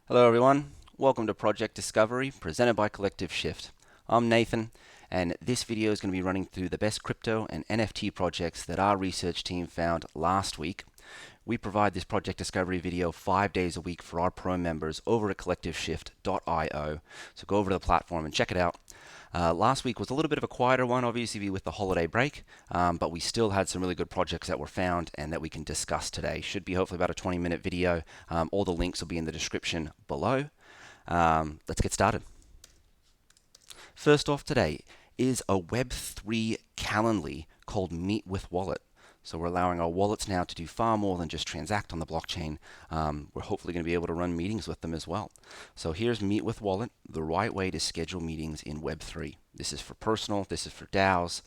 Hello everyone, welcome to Project Discovery presented by Collective Shift. I'm Nathan and this video is going to be running through the best crypto and NFT projects that our research team found last week. We provide this Project Discovery video 5 days a week for our pro members over at collectiveshift.io, so go over to the platform and check it out. Last week was a little bit of a quieter one, obviously with the holiday break, but we still had some really good projects that were found and that we can discuss today. Should be hopefully about a 20-minute video. All the links will be in the description below. Let's get started. First off today is a Web3 Calendly called Meet with Wallet. So we're allowing our wallets now to do far more than just transact on the blockchain. We're hopefully going to be able to run meetings with them as well. So here's Meet with Wallet, the right way to schedule meetings in Web3. This is for personal, this is for DAOs,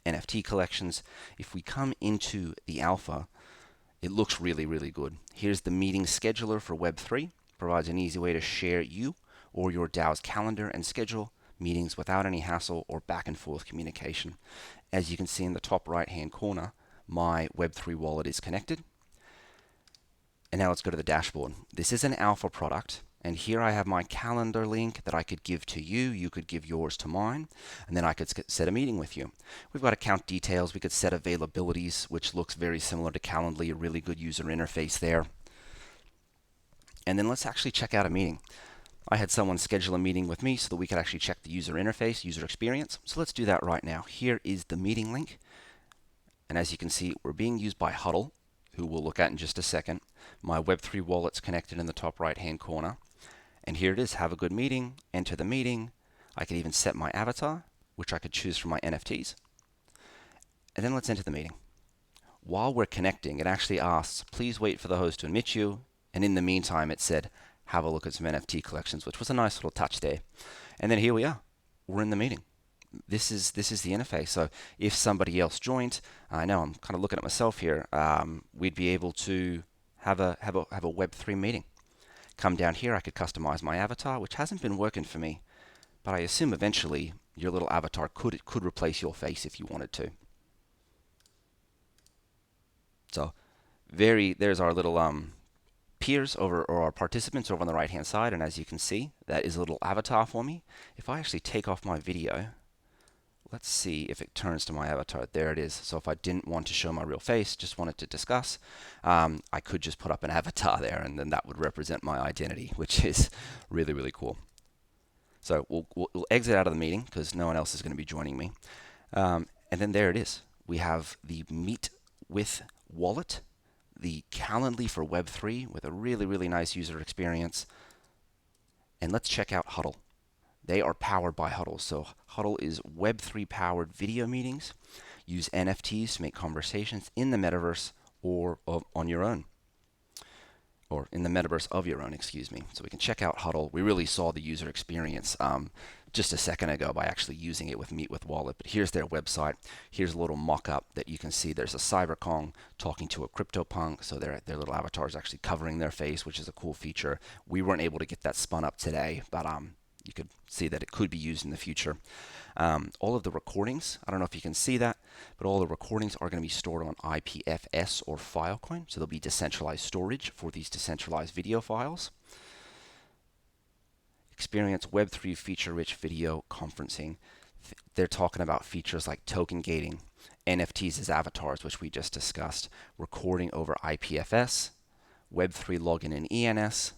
NFT collections. If we come into the alpha, it looks really, really good. Here's the meeting scheduler for Web3. Provides an easy way to share you or your DAO's calendar and schedule meetings without any hassle or back and forth communication. As you can see in the top right hand corner, my Web3 wallet is connected. And now let's go to the dashboard. This is an alpha product, and here I have my calendar link that I could give to you. You could give yours to mine, and then I could set a meeting with you. We've got account details. We could set availabilities, which looks very similar to Calendly, a really good user interface there. And then let's actually check out a meeting. I had someone schedule a meeting with me so that we could actually check the user interface, user experience. So let's do that right now. Here is the meeting link. And as you can see, we're being used by Huddle, who we'll look at in just a second. My Web3 wallet's connected in the top right-hand corner. And here it is, have a good meeting, enter the meeting. I could even set my avatar, which I could choose from my NFTs. And then let's enter the meeting. While we're connecting, it actually asks, please wait for the host to admit you. And in the meantime, it said, have a look at some NFT collections, which was a nice little touch there. And then here we are, we're in the meeting. This is the interface. So if somebody else joined, I know I'm kind of looking at myself here. We'd be able to have a Web3 meeting. Come down here, I could customize my avatar, which hasn't been working for me, but I assume eventually your little avatar could replace your face if you wanted to. So there's our little peers over, or our participants over on the right hand side, and as you can see, that is a little avatar for me. If I actually take off my video, let's see if it turns to my avatar. There it is. So if I didn't want to show my real face, just wanted to discuss, I could just put up an avatar there, and then that would represent my identity, which is really, really cool. So we'll exit out of the meeting because no one else is going to be joining me. And then there it is. We have the Meet with Wallet, the Calendly for Web3 with a really, really nice user experience. And let's check out Huddle. They are powered by Huddle. So Huddle is Web3 powered video meetings. Use NFTs to make conversations in the metaverse or on your own. Or in the metaverse of your own, excuse me. So we can check out Huddle. We really saw the user experience just a second ago by actually using it with Meet with Wallet. But here's their website. Here's a little mock-up that you can see. There's a CyberKong talking to a CryptoPunk. So their little avatar is actually covering their face, which is a cool feature. We weren't able to get that spun up today, but you could see that it could be used in the future. All of the recordings, I don't know if you can see that, but all the recordings are going to be stored on IPFS or Filecoin. So there'll be decentralized storage for these decentralized video files. Experience Web3 feature-rich video conferencing. They're talking about features like token gating, NFTs as avatars, which we just discussed, recording over IPFS, Web3 login in ENS,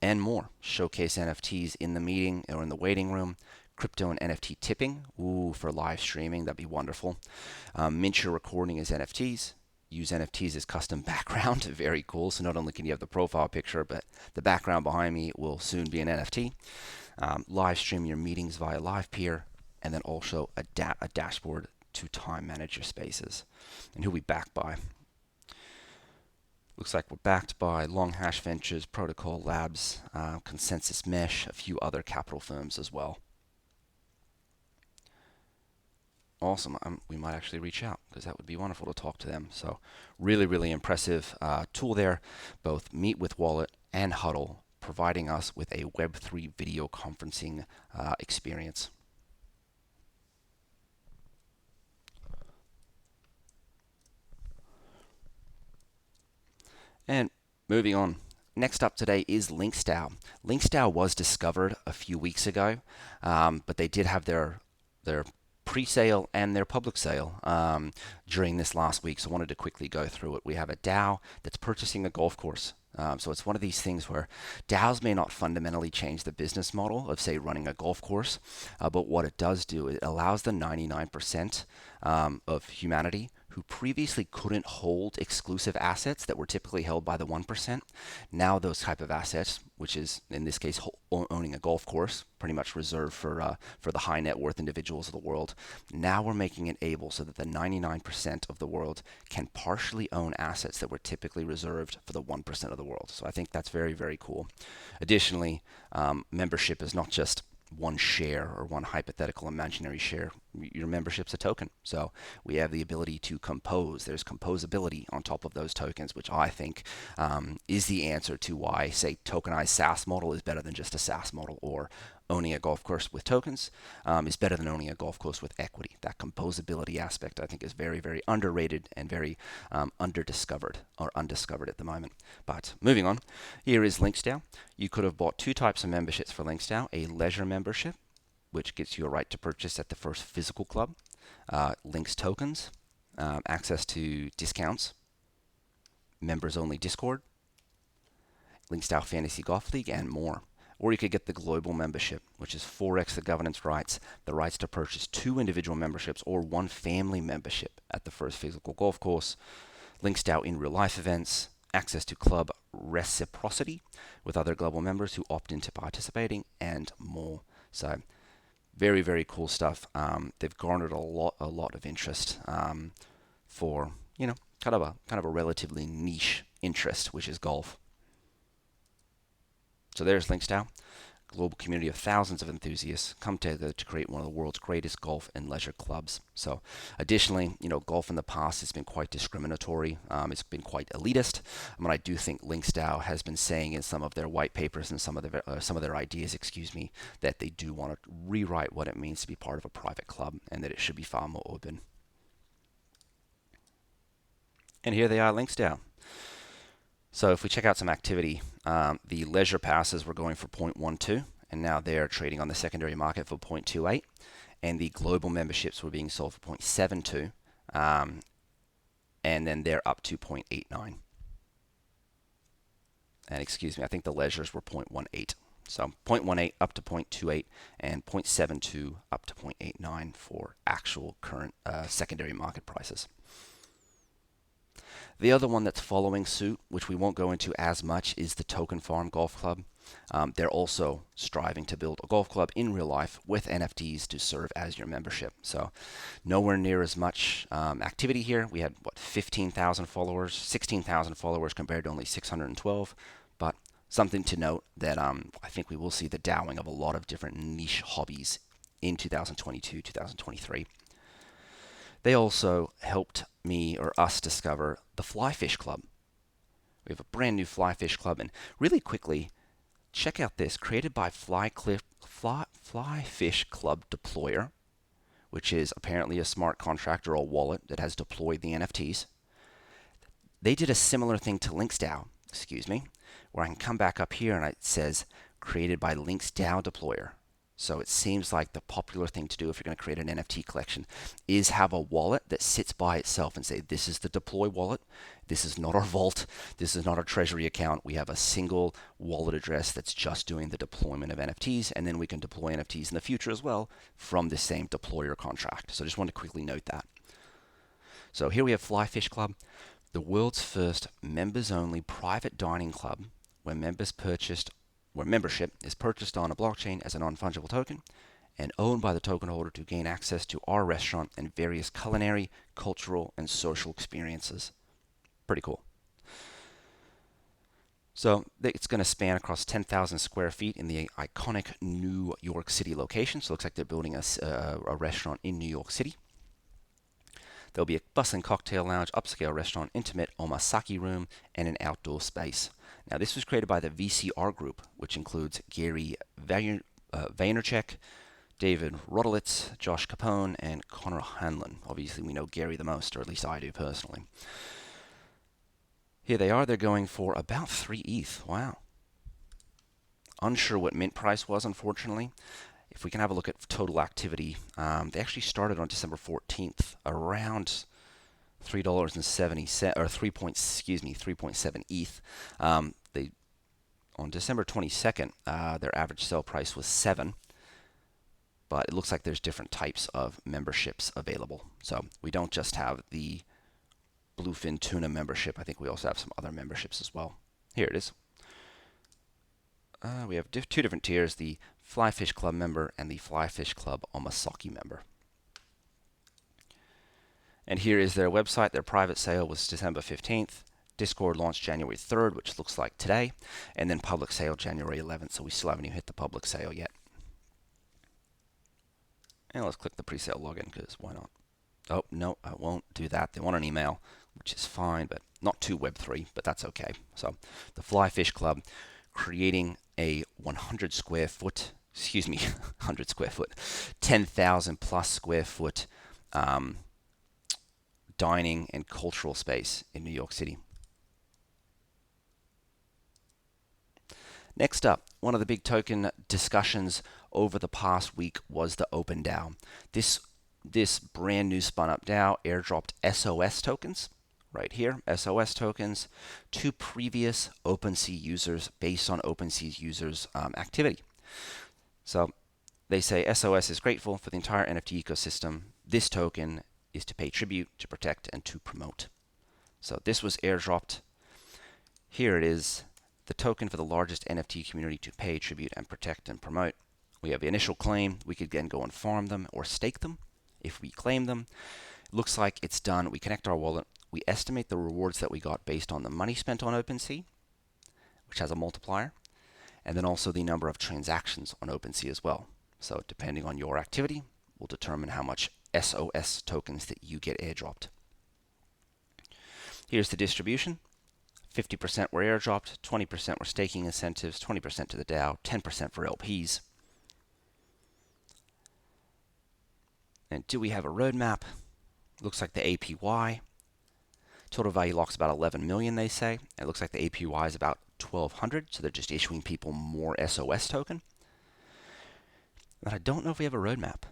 and more. Showcase NFTs in the meeting or in the waiting room. Crypto and NFT tipping. Ooh, for live streaming, that'd be wonderful. Mint your recording as NFTs. Use NFTs as custom background. Very cool. So not only can you have the profile picture, but the background behind me will soon be an NFT. Live stream your meetings via LivePeer, and then also a dashboard to time manage your spaces. And who we backed by? Looks like we're backed by Long Hash Ventures, Protocol Labs, Consensus Mesh, a few other capital firms as well. Awesome. We might actually reach out because that would be wonderful to talk to them. So really, really impressive tool there. Both Meet with Wallet and Huddle providing us with a Web3 video conferencing experience. And moving on. next up today is LinksDAO. LinksDAO was discovered a few weeks ago, but they did have their pre-sale and their public sale during this last week, so I wanted to quickly go through it. We have a DAO that's purchasing a golf course. So it's one of these things where DAOs may not fundamentally change the business model of, say, running a golf course, but what it does do, it allows the 99% of humanity who previously couldn't hold exclusive assets that were typically held by the 1%. Now those type of assets, which is in this case owning a golf course, pretty much reserved for the high net worth individuals of the world. Now we're making it able so that the 99% of the world can partially own assets that were typically reserved for the 1% of the world. So I think that's very, very cool. Additionally, membership is not just one share or one hypothetical imaginary share. Your membership's a token. So we have the ability to compose. There's composability on top of those tokens, which I think is the answer to why, say, tokenized SaaS model is better than just a SaaS model, or owning a golf course with tokens is better than owning a golf course with equity. That composability aspect, I think, is very, very underrated and very underdiscovered or undiscovered at the moment. But moving on, here is LinksDAO. You could have bought two types of memberships for LinksDAO: a leisure membership, which gets you a right to purchase at the first physical club, Links tokens, access to discounts, members only Discord, LinksDAO Fantasy Golf League, and more. Or you could get the global membership, which is 4x the governance rights, the rights to purchase 2 individual memberships or 1 family membership at the first physical golf course, LinksDAO in real life events, access to club reciprocity with other global members who opt into participating, and more. So very, very cool stuff. They've garnered a lot of interest for, kind of a relatively niche interest, which is golf. So there's LinksDAO, global community of thousands of enthusiasts come together to create one of the world's greatest golf and leisure clubs. So additionally, golf in the past has been quite discriminatory. It's been quite elitist. I do think LinksDAO has been saying in some of their white papers and some of their ideas, that they do want to rewrite what it means to be part of a private club, and that it should be far more open. And here they are, LinksDAO. So if we check out some activity, the leisure passes were going for 0.12, and now they're trading on the secondary market for 0.28, and the global memberships were being sold for 0.72, and then they're up to 0.89. And I think the leisures were 0.18. So 0.18 up to 0.28 and 0.72 up to 0.89 for actual current secondary market prices. The other one that's following suit, which we won't go into as much, is the Token Farm Golf Club. They're also striving to build a golf club in real life with NFTs to serve as your membership. So nowhere near as much activity here. We had, 15,000 followers, 16,000 followers compared to only 612. But something to note that I think we will see the DAOing of a lot of different niche hobbies in 2022, 2023. They also helped me or us discover the Flyfish Club. We have a brand new Flyfish Club, and really quickly, check out this, created by Flyfish Club Deployer, which is apparently a smart contract or a wallet that has deployed the NFTs. They did a similar thing to LinksDAO, where I can come back up here and it says created by LinksDAO Deployer. So it seems like the popular thing to do if you're going to create an NFT collection is have a wallet that sits by itself and say, this is the deploy wallet. This is not our vault. This is not our treasury account. We have a single wallet address that's just doing the deployment of NFTs, and then we can deploy NFTs in the future as well from the same deployer contract. So I just want to quickly note that. So here we have Flyfish Club, the world's first members-only private dining club where membership is purchased on a blockchain as a non-fungible token and owned by the token holder to gain access to our restaurant and various culinary, cultural, and social experiences. Pretty cool. So it's going to span across 10,000 square feet in the iconic New York City location. So it looks like they're building a restaurant in New York City. There'll be a bus and cocktail lounge, upscale restaurant, intimate omasaki room, and an outdoor space. Now, this was created by the VCR Group, which includes Gary Vaynerchuk, David Rodolitz, Josh Capone, and Connor Hanlon. Obviously, we know Gary the most, or at least I do personally. Here they are. They're going for about 3 ETH. Wow. Unsure what mint price was, unfortunately. If we can have a look at total activity, they actually started on December 14th around $3.70 or 3.7 ETH. They on December 22nd, their average sell price was 7. But it looks like there's different types of memberships available. So we don't just have the Bluefin Tuna membership. I think we also have some other memberships as well. Here it is. We have 2 different tiers, the Flyfish Club member and the Flyfish Club Omasaki member. And here is their website. Their private sale was December 15th. Discord launched January 3rd, which looks like today. And then public sale January 11th, so we still haven't even hit the public sale yet. And let's click the pre-sale login, because why not? Oh, no, I won't do that. They want an email, which is fine, but not to Web3, but that's okay. So the Flyfish Club creating a 100 square foot, 10,000 plus square foot dining and cultural space in New York City. Next up, one of the big token discussions over the past week was the OpenDAO. This brand new spun up DAO airdropped SOS tokens, right here, SOS tokens, to previous OpenSea users based on OpenSea's users' activity. So they say SOS is grateful for the entire NFT ecosystem. This token is to pay tribute, to protect, and to promote. So this was airdropped. Here it is, the token for the largest NFT community to pay tribute and protect and promote. We have the initial claim. We could then go and farm them or stake them if we claim them. Looks like it's done. We connect our wallet. We estimate the rewards that we got based on the money spent on OpenSea, which has a multiplier, and then also the number of transactions on OpenSea as well. So depending on your activity, will determine how much SOS tokens that you get airdropped. Here's the distribution. 50% were airdropped, 20% were staking incentives, 20% to the DAO, 10% for LPs. And do we have a roadmap? Looks like the APY. Total value locks about 11 million, they say. It looks like the APY is about 1,200, so they're just issuing people more SOS token. But I don't know if we have a roadmap.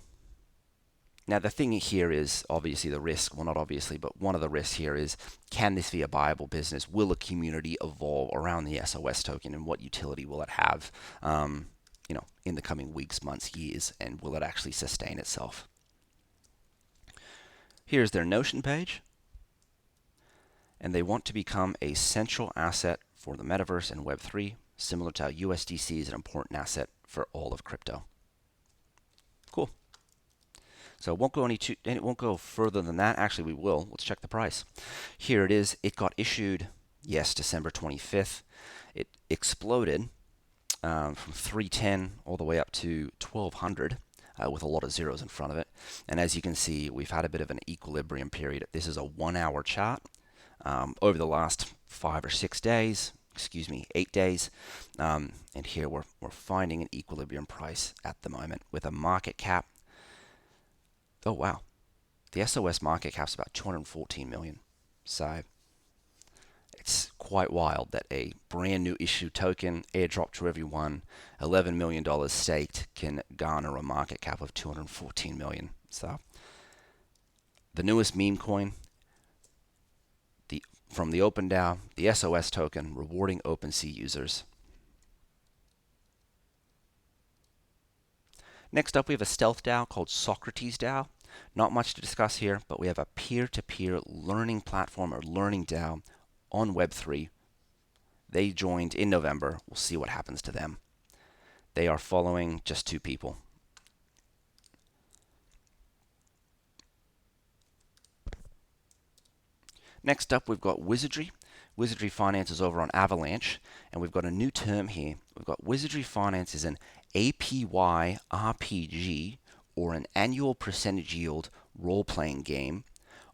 Now, the thing here is obviously the risk. Well, not obviously, but one of the risks here is, can this be a viable business? Will a community evolve around the SOS token, and what utility will it have, in the coming weeks, months, years, and will it actually sustain itself? Here's their Notion page, and they want to become a central asset for the metaverse and Web3, similar to how USDC is an important asset for all of crypto. Cool. So it won't go further than that. Actually, we will. Let's check the price. Here it is. It got issued, yes, December 25th. It exploded from 310 all the way up to 1200 with a lot of zeros in front of it. And as you can see, we've had a bit of an equilibrium period. This is a 1-hour chart over the last 5 or 6 days. 8 days. And here we're finding an equilibrium price at the moment with a market cap. Oh, wow. The SOS market cap's about 214 million. So it's quite wild that a brand new issue token, airdrop to everyone, $11 million staked, can garner a market cap of 214 million. So the newest meme coin, from the OpenDAO, the SOS token, rewarding OpenSea users. Next up, we have a stealth DAO called SocratesDAO. Not much to discuss here, but we have a peer-to-peer learning platform or learning DAO on Web3. They joined in November. We'll see what happens to them. They are following just 2 people. Next up, we've got Wizardy. Wizardy Finance is over on Avalanche, and we've got a new term here. We've got Wizardy Finance is an APY RPG, or an annual percentage yield role-playing game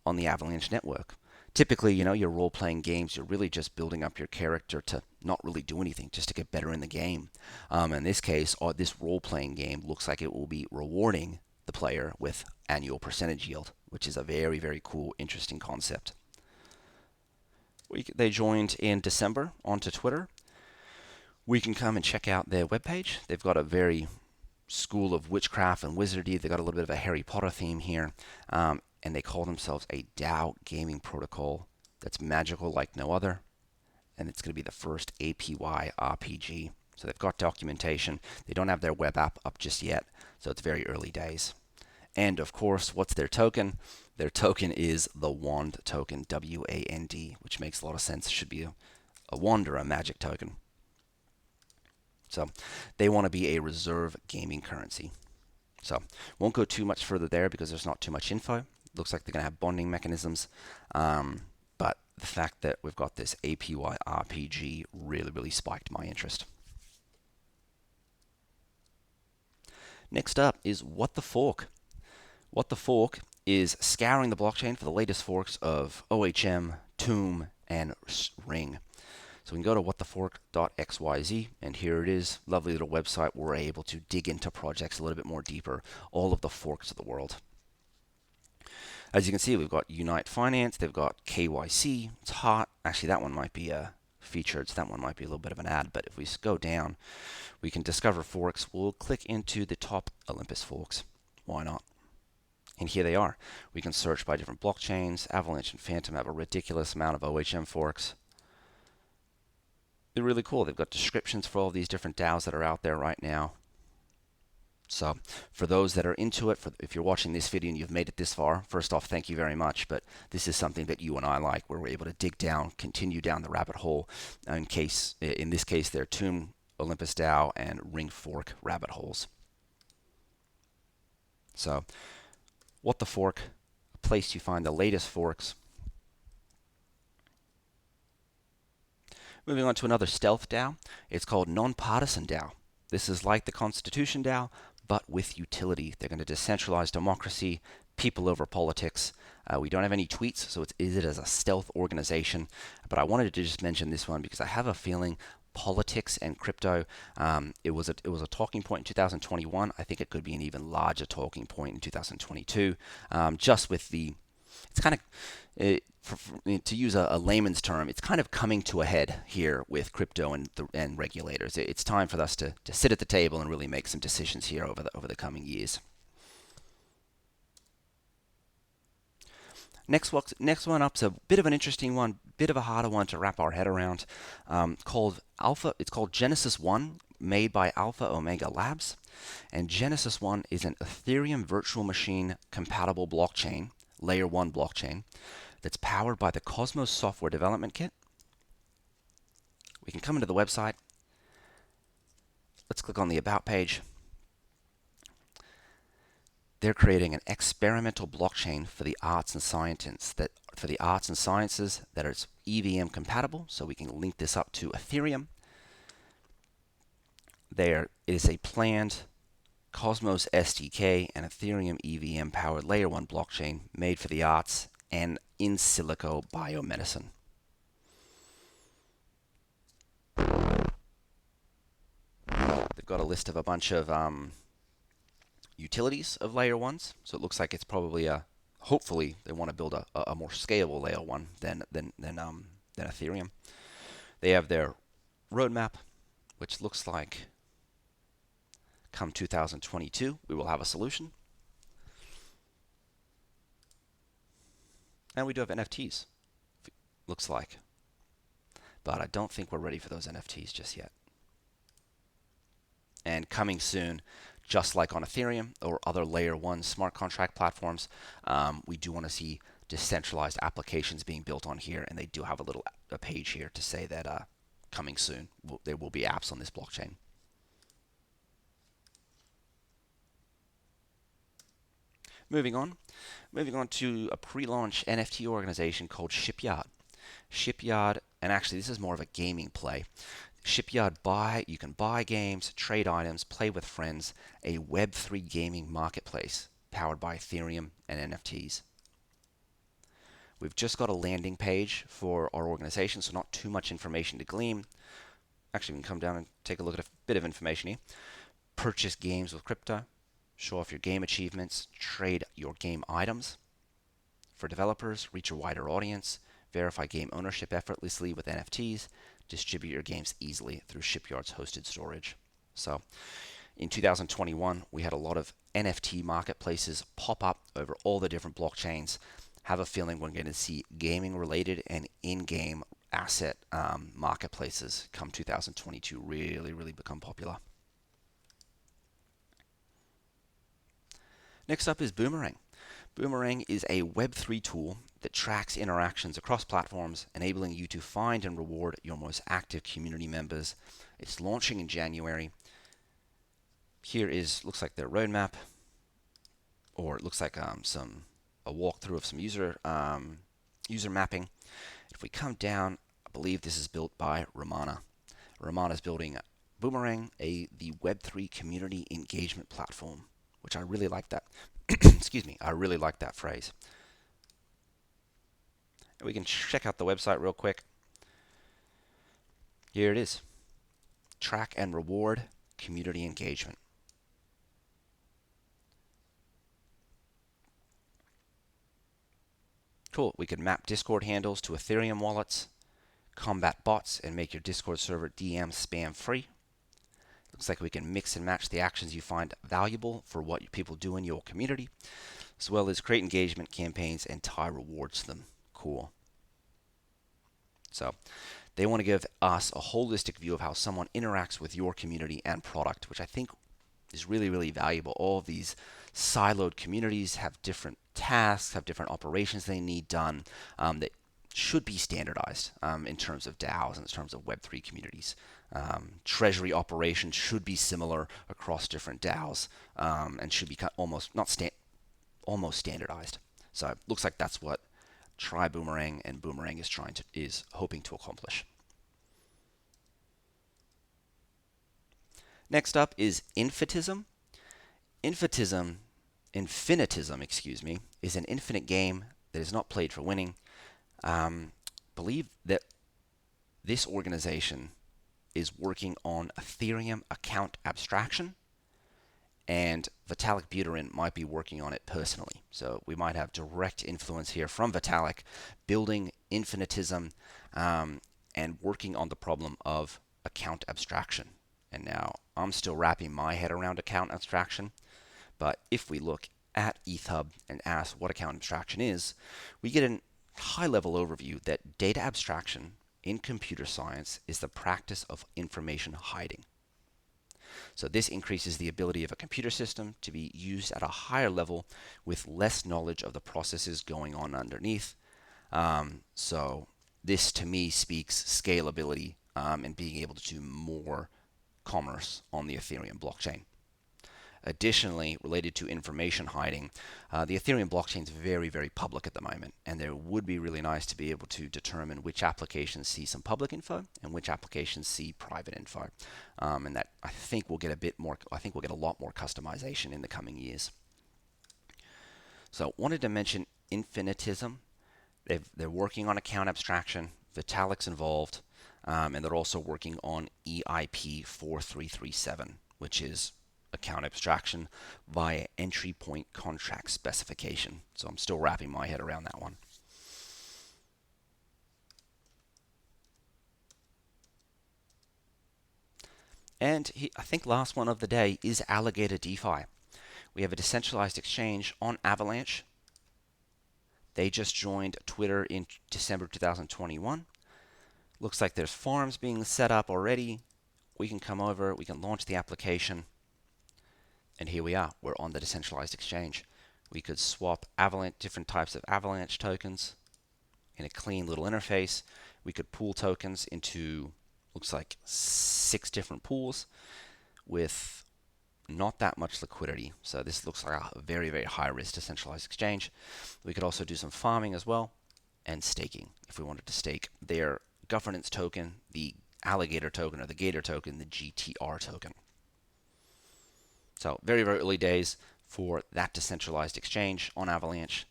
on the Avalanche network. Typically, your role-playing games, you're really just building up your character to not really do anything, just to get better in the game. In this case, this role-playing game looks like it will be rewarding the player with annual percentage yield, which is a very, very cool, interesting concept. They joined in December onto Twitter. We can come and check out their webpage. They've got a very school of witchcraft and wizardry. They've got a little bit of a Harry Potter theme here. And they call themselves a DAO gaming protocol that's magical like no other. And it's going to be the first APY RPG. So they've got documentation. They don't have their web app up just yet, so it's very early days. And of course, what's their token? Their token is the WAND token, WAND, which makes a lot of sense. It should be a wand or a magic token. So they want to be a reserve gaming currency. So won't go too much further there because there's not too much info. Looks like they're going to have bonding mechanisms. But the fact that we've got this APY RPG really spiked my interest. Next up is WhatTheFork. WhatTheFork is scouring the blockchain for the latest forks of OHM, Tomb, and Ring. So we can go to whatthefork.xyz, and here it is. Lovely little website where we're able to dig into projects a little bit more deeper, all of the forks of the world. As you can see, we've got Unite Finance, they've got KYC, it's hot. Actually, that one might be featured, so that one might be a little bit of an ad, but if we go down, we can discover forks. We'll click into the top Olympus forks. Why not? And here they are. We can search by different blockchains. Avalanche and Phantom have a ridiculous amount of OHM forks. They're really cool. They've got descriptions for all these different DAOs that are out there right now. So for those that are into it, if you're watching this video and you've made it this far, first off, thank you very much. But this is something that you and I like, where we're able to dig down, continue down the rabbit hole. In this case, they're Tomb, Olympus DAO, and Ring Fork rabbit holes. So WhatTheFork, a place you find the latest forks. Moving on to another stealth DAO. It's called Non-Partisan DAO. This is like the Constitution DAO, but with utility. They're going to decentralize democracy, people over politics. We don't have any tweets, so it as a stealth organization. But I wanted to just mention this one because I have a feeling politics and crypto, it was a talking point in 2021. I think it could be an even larger talking point in 2022. Just with it's kind of, to use a layman's term, it's kind of coming to a head here with crypto and regulators. It's time for us to sit at the table and really make some decisions here over the coming years. Next one up's a bit of an interesting one, bit of a harder one to wrap our head around. Called Alpha. It's called Genesis 1, made by Alpha Omega Labs, and Genesis 1 is an Ethereum virtual machine compatible blockchain, layer 1 blockchain, that's powered by the Cosmos software development kit. We can come into the website. Let's click on the About page. They're creating an experimental blockchain for the arts and sciences that is EVM compatible, so we can link this up to Ethereum. There is a planned Cosmos SDK and Ethereum EVM powered layer 1 blockchain made for the arts and in silico biomedicine. They've got a list of a bunch of utilities of layer 1s, so it looks like it's probably hopefully they want to build a more scalable layer 1 than Ethereum. They have their roadmap, which looks like come 2022 we will have a solution. And we do have NFTs, looks like. But I don't think we're ready for those NFTs just yet. And coming soon, just like on Ethereum or other layer 1 smart contract platforms, we do want to see decentralized applications being built on here, and they do have a page here to say that coming soon there will be apps on this blockchain. Moving on to a pre-launch NFT organization called Shipyard. Shipyard, and actually this is more of a gaming play. Shipyard you can buy games, trade items, play with friends, a Web3 gaming marketplace powered by Ethereum and NFTs. We've just got a landing page for our organization, so not too much information to glean. Actually, we can come down and take a look at a bit of information here. Purchase games with crypto. Show off your game achievements, trade your game items. For developers, reach a wider audience, verify game ownership effortlessly with NFTs, distribute your games easily through Shipyard's hosted storage. So in 2021, we had a lot of NFT marketplaces pop up over all the different blockchains. Have a feeling we're going to see gaming related and in-game asset marketplaces come 2022 really become popular. Next up is Boomerang. Boomerang is a Web3 tool that tracks interactions across platforms, enabling you to find and reward your most active community members. It's launching in January. Here looks like their roadmap, or it looks like a walkthrough of some user mapping. If we come down, I believe this is built by Ramana. Ramana is building Boomerang, the Web3 community engagement platform, which I really like that. Excuse me, I really like that phrase. And we can check out the website real quick. Here it is. Track and reward community engagement. Cool. We can map Discord handles to Ethereum wallets, combat bots, and make your Discord server DM spam free. Looks like we can mix and match the actions you find valuable for what people do in your community, as well as create engagement campaigns and tie rewards to them. Cool. So they want to give us a holistic view of how someone interacts with your community and product, which I think is really valuable. All of these siloed communities have different tasks, have different operations they need done that should be standardized in terms of DAOs and in terms of Web3 communities. Treasury operations should be similar across different DAOs and should be almost standardized. So it looks like that's what Try Boomerang and Boomerang is hoping to accomplish. Next up is Infinitism. Infinitism, is an infinite game that is not played for winning. Believe that this organization is working on Ethereum account abstraction, and Vitalik Buterin might be working on it personally. So we might have direct influence here from Vitalik building Infinitism and working on the problem of account abstraction. And now I'm still wrapping my head around account abstraction, but if we look at ETHUB and ask what account abstraction is, we get a high-level overview that data abstraction in computer science is the practice of information hiding. So this increases the ability of a computer system to be used at a higher level with less knowledge of the processes going on underneath. So this to me speaks scalability and being able to do more commerce on the Ethereum blockchain. Additionally, related to information hiding, the Ethereum blockchain is very public at the moment, and there would be really nice to be able to determine which applications see some public info and which applications see private info, and that I think we'll get a lot more customization in the coming years. So, wanted to mention Infinitism. They're working on account abstraction. Vitalik's involved, and they're also working on EIP 4337, which is account abstraction via entry point contract specification. So I'm still wrapping my head around that one. And I think last one of the day is Alligator DeFi. We have a decentralized exchange on Avalanche. They just joined Twitter in December 2021. Looks like there's farms being set up already. We can come over, we can launch the application. And here we are, we're on the decentralized exchange. We could swap different types of Avalanche tokens in a clean little interface. We could pool tokens into, looks like 6 different pools with not that much liquidity. So this looks like a very high risk decentralized exchange. We could also do some farming as well and staking if we wanted to stake their governance token, the Alligator token or the Gator token, the GTR token. So very early days for that decentralized exchange on Avalanche,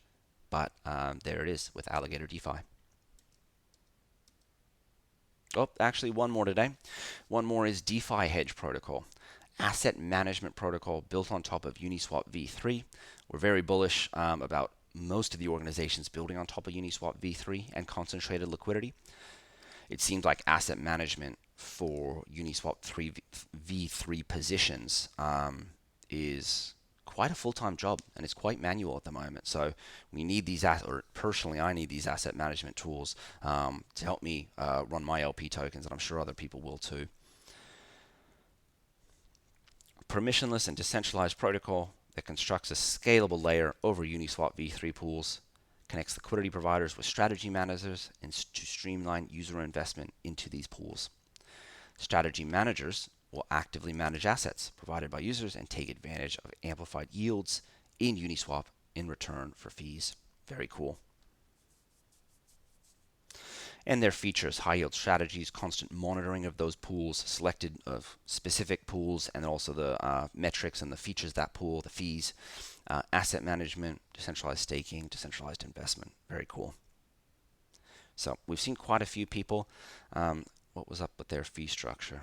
but there it is with Alligator DeFi. Oh, actually one more today. One more is DeFiedge Protocol, asset management protocol built on top of Uniswap v3. We're very bullish about most of the organizations building on top of Uniswap v3 and concentrated liquidity. It seems like asset management for Uniswap v3 positions is quite a full-time job, and it's quite manual at the moment. So we need these, or personally, I need these asset management tools to help me run my LP tokens, and I'm sure other people will too. Permissionless and decentralized protocol that constructs a scalable layer over Uniswap v3 pools, connects liquidity providers with strategy managers, and to streamline user investment into these pools. Strategy managers will actively manage assets provided by users and take advantage of amplified yields in Uniswap in return for fees. Very cool. And their features: high yield strategies, constant monitoring of those pools, selected of specific pools, and also the metrics and the features of that pool, the fees, asset management, decentralized staking, decentralized investment. Very cool. So we've seen quite a few people. What was up with their fee structure?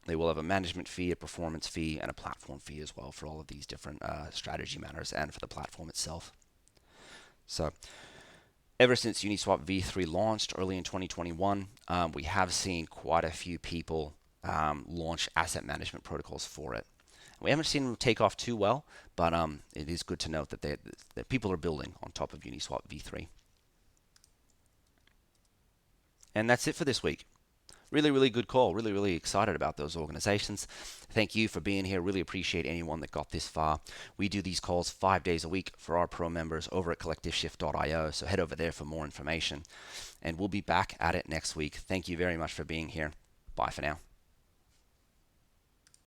They will have a management fee, a performance fee, and a platform fee as well for all of these different strategy matters and for the platform itself. So ever since Uniswap v3 launched early in 2021, we have seen quite a few people launch asset management protocols for it. We haven't seen them take off too well, but it is good to note that people are building on top of Uniswap v3. And that's it for this week. Really, really good call. Really, really excited about those organizations. Thank you for being here. Really appreciate anyone that got this far. We do these calls 5 days a week for our pro members over at collectiveshift.io. So head over there for more information. And we'll be back at it next week. Thank you very much for being here. Bye for now.